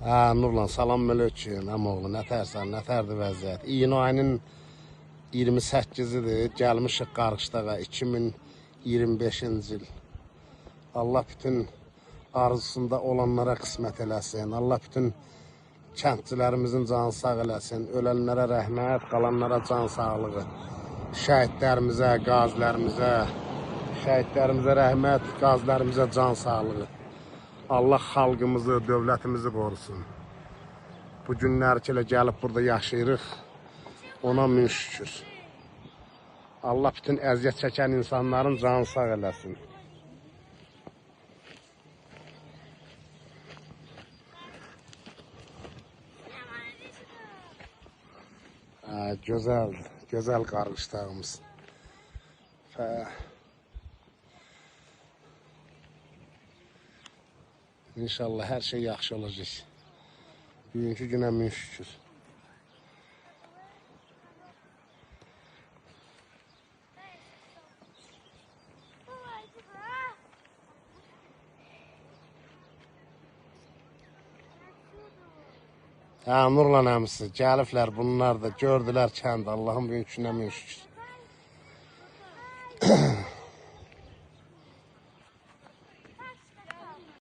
Nurlan, salam aleyküm, əmoğlu, nətərsən, nətərdir vəziyyət? İyun ayının 28-idir, gəlmişik Qarışdağa, 2025-ci il. Allah bütün arzusunda olanlara qismət eləsin, Allah bütün kəndçilərimizin canı sağ eləsin, ölənlərə rəhmət, qalanlara can sağlığı, şəhidlərimizə, şəhidlərimizə rəhmət, qazilərimizə can sağlığı. Allah xalqımızı, dövlətimizi qorusun. Bu günlər ki, gəlib burada yaşayırıq, ona min şükür. Allah bütün əziyyət çəkən insanların canı sağ eləsin. Gözəl Qarışdağımız. İnşallah hər şey yaxşı olacaq. Bugünkü günə min şükür. Nurlan əmisi, gəliblər bunlar da, gördülər kənd. Allah'ın bugünkü günə min şükür.